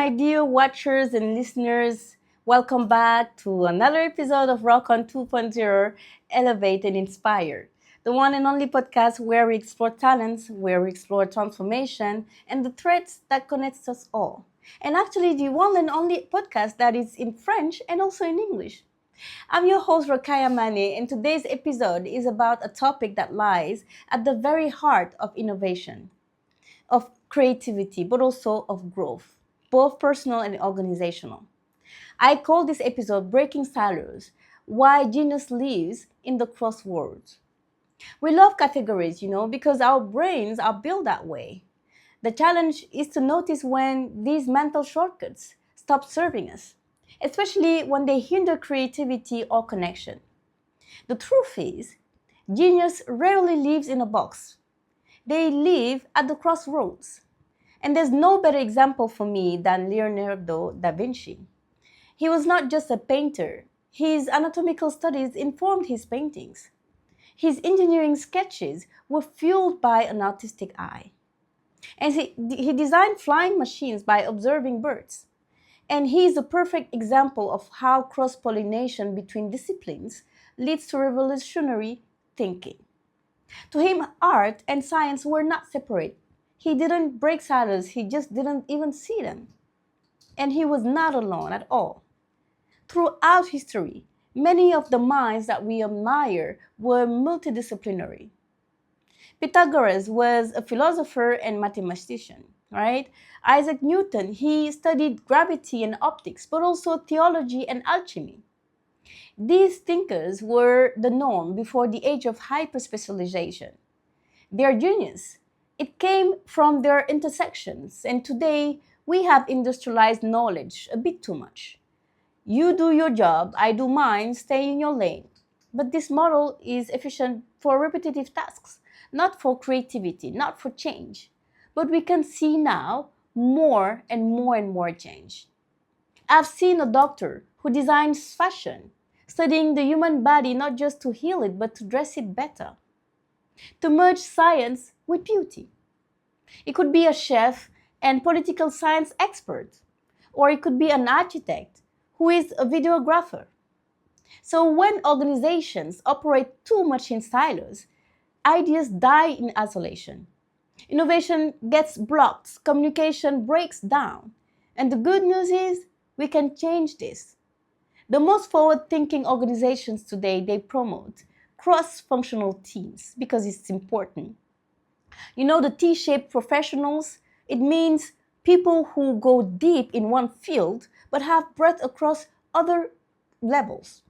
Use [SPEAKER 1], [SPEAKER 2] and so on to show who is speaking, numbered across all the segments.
[SPEAKER 1] my dear watchers and listeners. Welcome back to another episode of Rok On 2.0, Elevate and Inspire, the one and only podcast where we explore talents, where we explore transformation, and the threads that connects us all. And actually, the one and only podcast that is in French and also in English. I'm your host, Rakaya Mane, and today's episode is about a topic that lies at the very heart of innovation, of creativity, but also of growth, both personal and organizational. I call this episode Breaking Silos: Why Genius Lives in the Crossroads. We love categories, because our brains are built that way. The challenge is to notice when these mental shortcuts stop serving us, especially when they hinder creativity or connection. The truth is, genius rarely lives in a box. They live at the crossroads. And there's no better example for me than Leonardo da Vinci. He was not just a painter. His anatomical studies informed his paintings. His engineering sketches were fueled by an artistic eye. And he designed flying machines by observing birds. And he is a perfect example of how cross-pollination between disciplines leads to revolutionary thinking. To him, art and science were not separate. He didn't break silos, he just didn't even see them. And he was not alone at all. Throughout history, many of the minds that we admire were multidisciplinary. Pythagoras was a philosopher and mathematician, right? Isaac Newton, he studied gravity and optics, but also theology and alchemy. These thinkers were the norm before the age of hyper-specialization. Their genius, it came from their intersections, and today we have industrialized knowledge a bit too much. You do your job, I do mine, stay in your lane. But this model is efficient for repetitive tasks, not for creativity, not for change. But we can see now more and more change. I've seen a doctor who designs fashion, studying the human body not just to heal it, but to dress it better. To merge science with beauty. It could be a chef and political science expert, or it could be an architect who is a videographer. So when organizations operate too much in silos, ideas die in isolation. Innovation gets blocked, communication breaks down. And the good news is we can change this. The most forward-thinking organizations today, they promote cross-functional teams because it's important. The T-shaped professionals, it means people who go deep in one field but have breadth across other levels.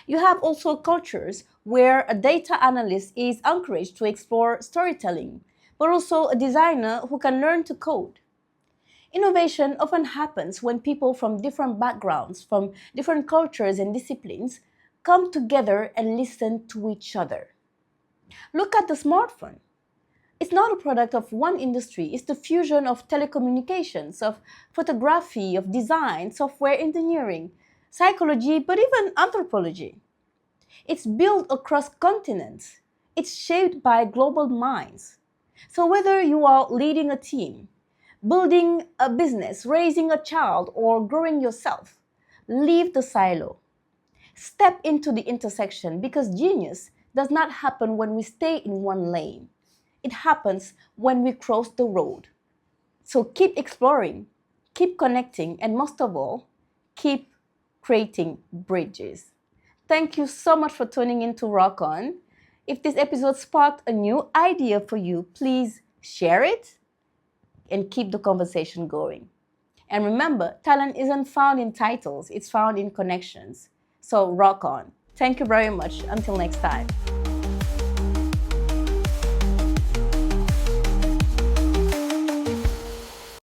[SPEAKER 1] You have also cultures where a data analyst is encouraged to explore storytelling, but also a designer who can learn to code. Innovation often happens when people from different backgrounds, from different cultures and disciplines, come together and listen to each other. Look at the smartphone. It's not a product of one industry, it's the fusion of telecommunications, of photography, of design, software engineering, psychology, but even anthropology. It's built across continents. It's shaped by global minds. So whether you are leading a team, building a business, raising a child, or growing yourself, leave the silo. Step into the intersection because genius does not happen when we stay in one lane. It happens when we cross the road. So keep exploring, keep connecting, and most of all, keep creating bridges. Thank you so much for tuning in to Rok On. If this episode sparked a new idea for you, please share it and keep the conversation going. And remember, talent isn't found in titles, it's found in connections. So rock on. Thank you very much. Until next time.